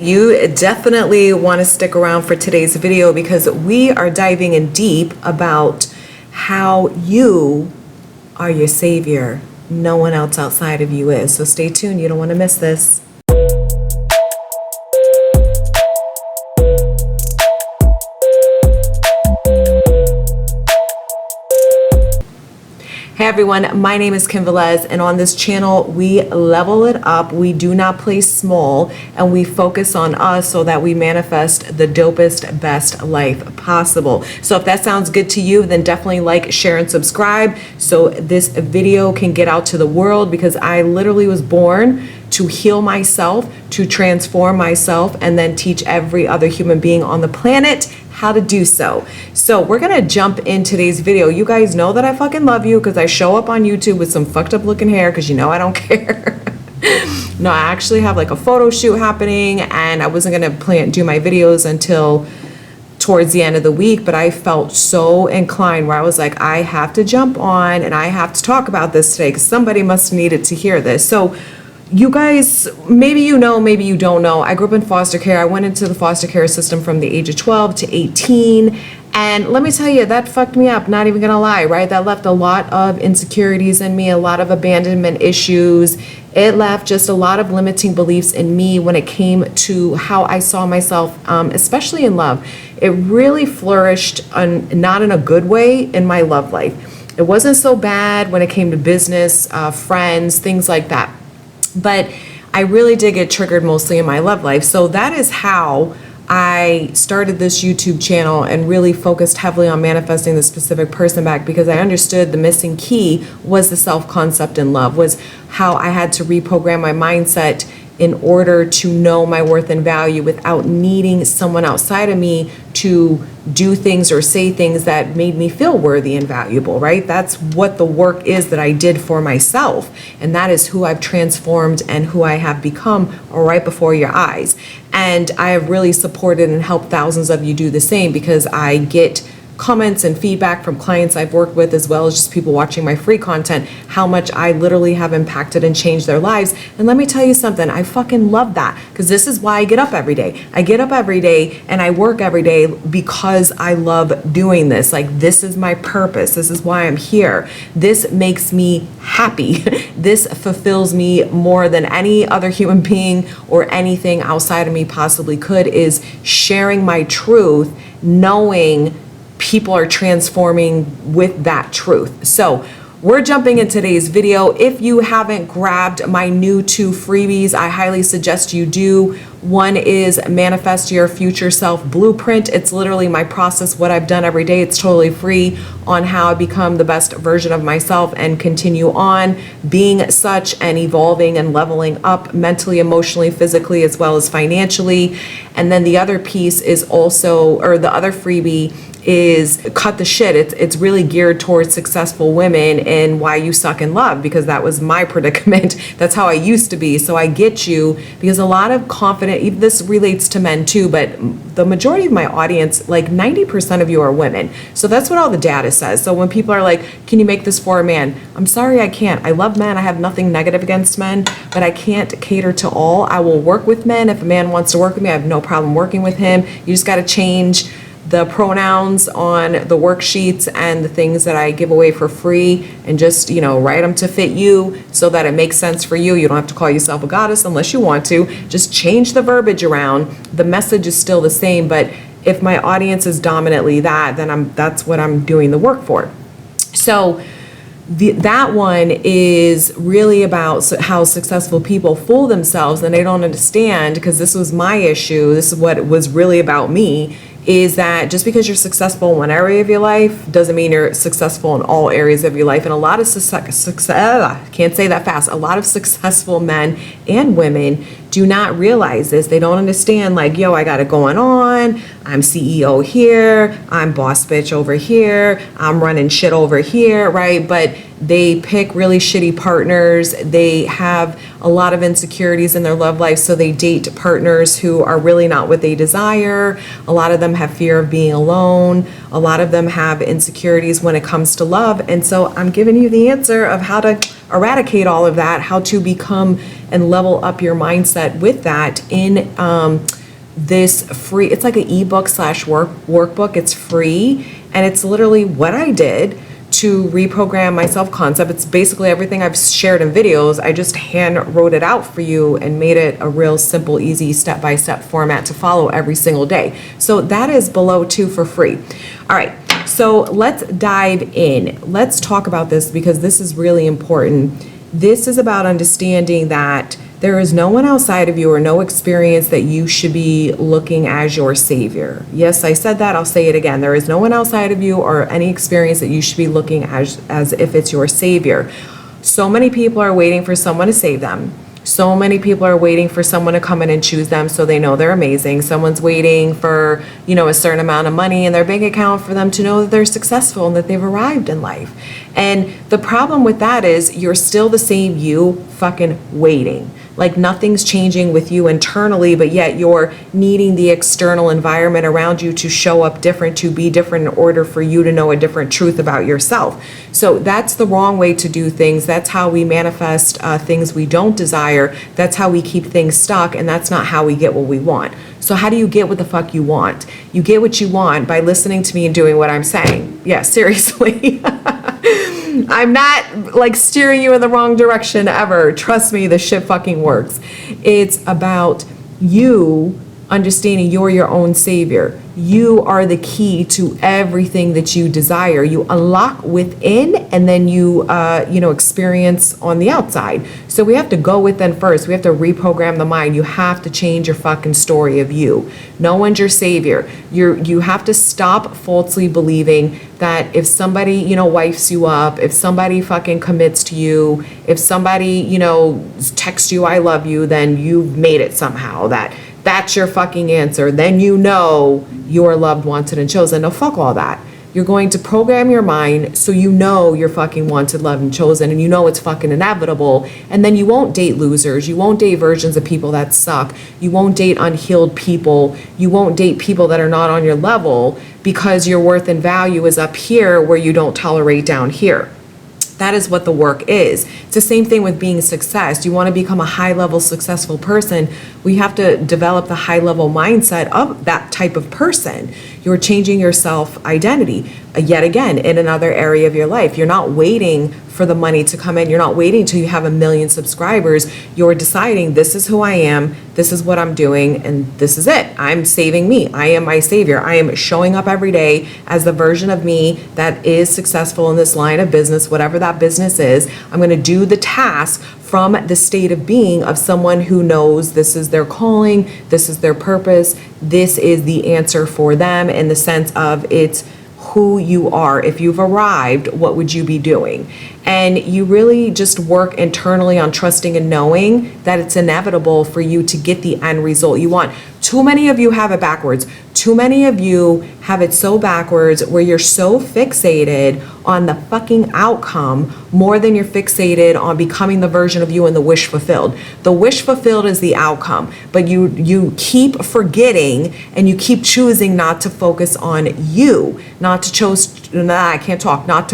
You definitely want to stick around for today's video because we are diving in deep about how you are your savior. No one else outside of you is. So stay tuned. You don't want to miss this. Hey everyone, my name is Kim Velez, and on this channel we level it up. We do not play small, and we focus on us so that we manifest the dopest, best life possible. So if that sounds good to you, then definitely like, share, and subscribe so this video can get out to the world, because I literally was born to heal myself, to transform myself, and then teach every other human being on the planet how to do so. So we're gonna jump in today's video. You guys know that I fucking love you because I show up on YouTube with some fucked up looking hair because you know I don't care. No, I actually have like a photo shoot happening, and I wasn't gonna do my videos until towards the end of the week, but I felt so inclined where I was like, I have to jump on and I have to talk about this today because somebody must have needed to hear this. So you guys, maybe you know, maybe you don't know, I grew up in foster care. I went into the foster care system from the age of 12 to 18. And let me tell you, that fucked me up, not even gonna lie, right? That left a lot of insecurities in me, a lot of abandonment issues. It left just a lot of limiting beliefs in me when it came to how I saw myself, especially in love. It really flourished, not in a good way, in my love life. It wasn't so bad when it came to business, friends, things like that. But I really did get triggered mostly in my love life. So that is how I started this YouTube channel and really focused heavily on manifesting the specific person back, because I understood the missing key was the self-concept in love, was how I had to reprogram my mindset in order to know my worth and value without needing someone outside of me to do things or say things that made me feel worthy and valuable, right? That's what the work is that I did for myself. And that is who I've transformed and who I have become right before your eyes. And I have really supported and helped thousands of you do the same, because I get comments and feedback from clients I've worked with, as well as just people watching my free content, how much I literally have impacted and changed their lives. And let me tell you something, I fucking love that, because this is why I get up every day. I get up every day and I work every day because I love doing this. Like, this is my purpose. This is why I'm here. This makes me happy. This fulfills me more than any other human being or anything outside of me possibly could, is sharing my truth, knowing people are transforming with that truth. So we're jumping in today's video. If you haven't grabbed my new 2 freebies, I highly suggest you do. One is Manifest Your Future Self Blueprint. It's literally my process, what I've done every day. It's totally free, on how I become the best version of myself and continue on being such, and evolving and leveling up mentally, emotionally, physically, as well as financially. And then the other piece is also, or the other freebie is Cut the Shit. It's really geared towards successful women and why you suck in love, because that was my predicament. That's how I used to be. So I get you, because a lot of confident, this relates to men too, but the majority of my audience, like 90% of you, are women. So that's what all the data says. So when people are like, can you make this for a man? I'm sorry, I can't. I love men. I have nothing negative against men, but I can't cater to all. I will work with men. If a man wants to work with me, I have no problem working with him. You just got to change the pronouns on the worksheets and the things that I give away for free, and just, write them to fit you so that it makes sense for you. You don't have to call yourself a goddess unless you want to. Just change the verbiage around. The message is still the same, but if my audience is dominantly that, then that's what I'm doing the work for. So that one is really about how successful people fool themselves, and they don't understand, because this was my issue. This is what it was really about me, is that just because you're successful in one area of your life doesn't mean you're successful in all areas of your life. And a lot of can't say that fast. A lot of successful men and women do not realize this. They don't understand, like, yo, I got it going on. I'm CEO here. I'm boss bitch over here. I'm running shit over here, right? But they pick really shitty partners. They have a lot of insecurities in their love life, so they date partners who are really not what they desire. A lot of them have fear of being alone. A lot of them have insecurities when it comes to love. And so I'm giving you the answer of how to eradicate all of that, how to become and level up your mindset with that in this free, it's like an ebook slash workbook. It's free, and it's literally what I did to reprogram my self-concept. It's basically everything I've shared in videos. I just hand wrote it out for you and made it a real simple, easy step-by-step format to follow every single day. So that is below too for free. All right, so let's dive in. Let's talk about this because this is really important. This is about understanding that there is no one outside of you or no experience that you should be looking as your savior. Yes, I said that. I'll say it again. There is no one outside of you or any experience that you should be looking as if it's your savior. So many people are waiting for someone to save them. So many people are waiting for someone to come in and choose them so they know they're amazing. Someone's waiting for, a certain amount of money in their bank account for them to know that they're successful and that they've arrived in life. And the problem with that is you're still the same you fucking waiting. Like nothing's changing with you internally, but yet you're needing the external environment around you to show up different, to be different in order for you to know a different truth about yourself. So that's the wrong way to do things. That's how we manifest things we don't desire. That's how we keep things stuck, and that's not how we get what we want. So how do you get what the fuck you want? You get what you want by listening to me and doing what I'm saying. Yeah, seriously. I'm not like steering you in the wrong direction ever. Trust me, this shit fucking works. It's about you understanding you're your own savior. You are the key to everything that you desire. You unlock within, and then you experience on the outside. So we have to go within first. We have to reprogram the mind. You have to change your fucking story of you. No one's your savior. You have to stop falsely believing that if somebody, wifes you up, if somebody fucking commits to you, if somebody, texts you, I love you, then you've made it somehow. That's your fucking answer. Then you're loved, wanted, and chosen. No, fuck all that. You're going to program your mind so you're fucking wanted, loved, and chosen, and it's fucking inevitable. And then you won't date losers. You won't date versions of people that suck. You won't date unhealed people. You won't date people that are not on your level because your worth and value is up here where you don't tolerate down here. That is what the work is. It's the same thing with being success. You want to become a high-level successful person, we have to develop the high-level mindset of that type of person. You're changing your self-identity yet again in another area of your life. You're not waiting for the money to come in. You're not waiting till you have 1 million subscribers. You're deciding this is who I am, this is what I'm doing, and this is it. I'm saving me. I am my savior. I am showing up every day as the version of me that is successful in this line of business, whatever that business is. I'm going to do the task from the state of being of someone who knows this is their calling, this is their purpose, this is the answer for them in the sense of it's who you are. If you've arrived, what would you be doing? And you really just work internally on trusting and knowing that it's inevitable for you to get the end result you want. Too many of you have it backwards. Too many of you have it so backwards where you're so fixated on the fucking outcome more than you're fixated on becoming the version of you and the wish fulfilled. The wish fulfilled is the outcome, but you keep forgetting and you keep choosing not to focus on you, not to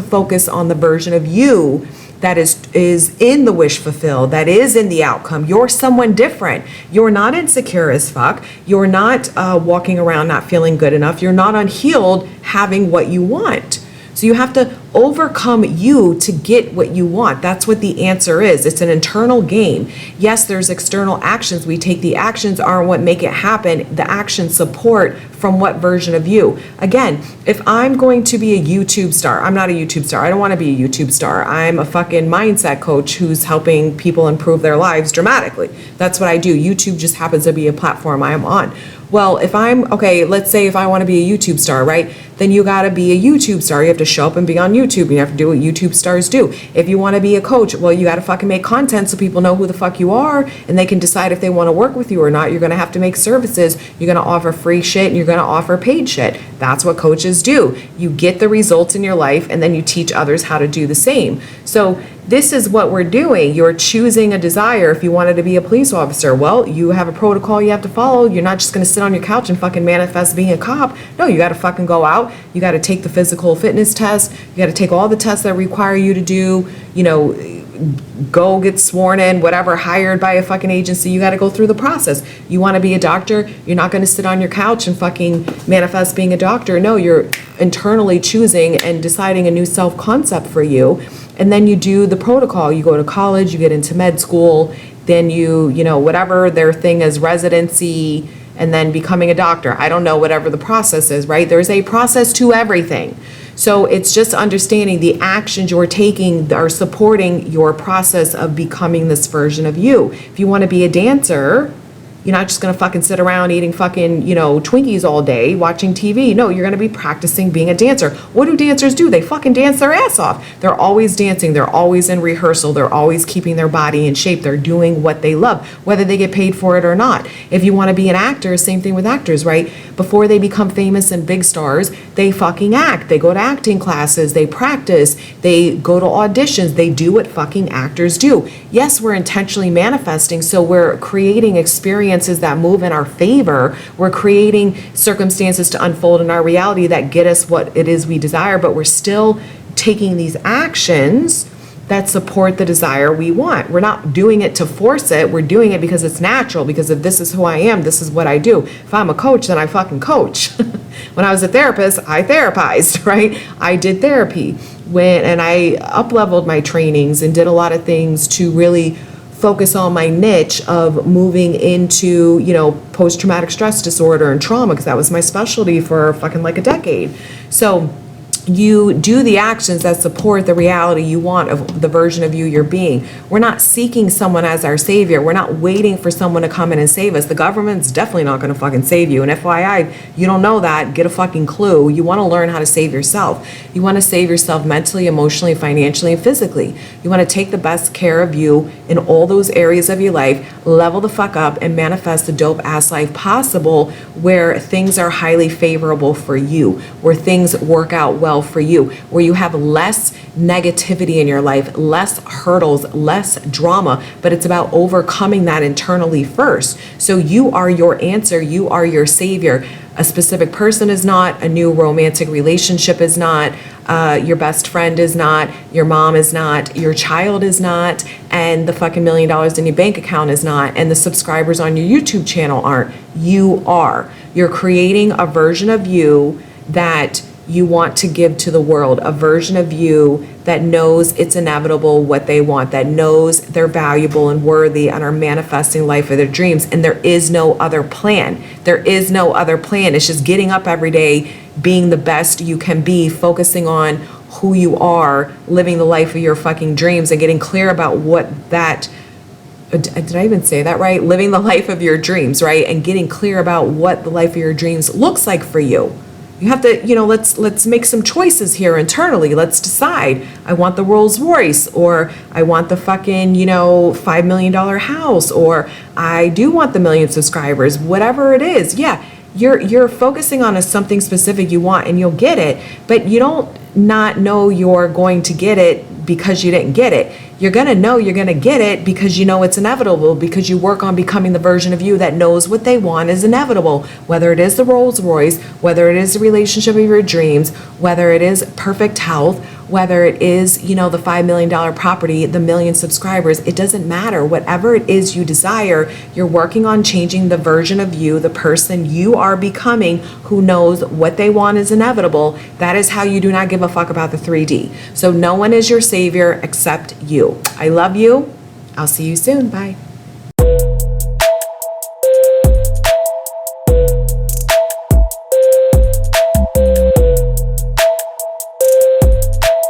focus on the version of you that is in the wish fulfilled, that is in the outcome. You're someone different. You're not insecure as fuck. You're not walking around not feeling good enough. You're not unhealed having what you want. So you have to overcome you to get what you want. That's what the answer is. It's an internal game. Yes, there's external actions. We take the actions aren't what make it happen. The actions support from what version of you. Again, if I'm going to be a YouTube star, I'm not a YouTube star. I don't want to be a YouTube star. I'm a fucking mindset coach who's helping people improve their lives dramatically. That's what I do. YouTube just happens to be a platform I am on. Well, let's say if I want to be a YouTube star, right? Then you got to be a YouTube star. You have to show up and be on YouTube. You have to do what YouTube stars do. If you want to be a coach, well, you got to fucking make content so people know who the fuck you are and they can decide if they want to work with you or not. You're going to have to make services. You're going to offer free shit and you're going to offer paid shit. That's what coaches do. You get the results in your life and then you teach others how to do the same. So this is what we're doing. You're choosing a desire. If you wanted to be a police officer, well, you have a protocol you have to follow. You're not just going to sit on your couch and fucking manifest being a cop. No, you got to fucking go out. You got to take the physical fitness test. You got to take all the tests that require you to do, go get sworn in, whatever, hired by a fucking agency. You got to go through the process. You want to be a doctor, you're not going to sit on your couch and fucking manifest being a doctor. No, you're internally choosing and deciding a new self-concept for you. And then you do the protocol. You go to college, you get into med school, then you know, whatever their thing is, residency, and then becoming a doctor. I don't know, whatever the process is, right? There's a process to everything. So it's just understanding the actions you're taking are supporting your process of becoming this version of you. If you want to be a dancer, you're not just going to fucking sit around eating fucking, you know, Twinkies all day, watching TV. No, you're going to be practicing being a dancer. What do dancers do? They fucking dance their ass off. They're always dancing. They're always in rehearsal. They're always keeping their body in shape. They're doing what they love, whether they get paid for it or not. If you want to be an actor, same thing with actors, right? Before they become famous and big stars, they fucking act. They go to acting classes. They practice. They go to auditions. They do what fucking actors do. Yes, we're intentionally manifesting, so we're creating experiences that move in our favor. We're creating circumstances to unfold in our reality that get us what it is we desire, but we're still taking these actions that support the desire we want. We're not doing it to force it. We're doing it because it's natural, because if this is who I am, this is what I do. If I'm a coach, then I fucking coach. When I was a therapist, I therapized, right? I did therapy and I up-leveled my trainings and did a lot of things to really focus on my niche of moving into, you know, post-traumatic stress disorder and trauma, because that was my specialty for fucking like a decade. So you do the actions that support the reality you want of the version of you you're being. We're not seeking someone as our savior. We're not waiting for someone to come in and save us. The government's definitely not going to fucking save you. And FYI, you don't know that, get a fucking clue. You want to learn how to save yourself. You want to save yourself mentally, emotionally, financially, and physically. You want to take the best care of you in all those areas of your life, level the fuck up, and manifest the dope ass life possible, where things are highly favorable for you, where things work out well for you, where you have less negativity in your life, less hurdles, less drama, but it's about overcoming that internally first. So you are your answer, you are your savior. A specific person is not, a new romantic relationship is not, your best friend is not, your mom is not, your child is not, and the fucking $1 million in your bank account is not, and the subscribers on your YouTube channel aren't. You are. You're creating a version of you that you want to give to the world, a version of you that knows it's inevitable what they want, that knows they're valuable and worthy and are manifesting life of their dreams. And there is no other plan. There is no other plan. It's just getting up every day, being the best you can be, focusing on who you are, living the life of your fucking dreams, and getting clear about what that, did I even say that right? Living the life of your dreams, right? And getting clear about what the life of your dreams looks like for you. You have to, you know, let's make some choices here internally. Let's decide. I want the Rolls Royce, or I want the fucking, you know, $5 million house, or I do want the 1 million subscribers, whatever it is. Yeah, you're focusing on something specific you want, and you'll get it, but you don't not know you're going to get it because you didn't get it. You're going to know you're going to get it because you know it's inevitable, because you work on becoming the version of you that knows what they want is inevitable, whether it is the Rolls Royce, whether it is the relationship of your dreams, whether it is perfect health, whether it is, you know, the $5 million property, the 1 million subscribers. It doesn't matter. Whatever it is you desire, you're working on changing the version of you, the person you are becoming, who knows what they want is inevitable. That is how you do not give a fuck about the 3D. So no one is your savior except you. I love you. I'll see you soon. Bye.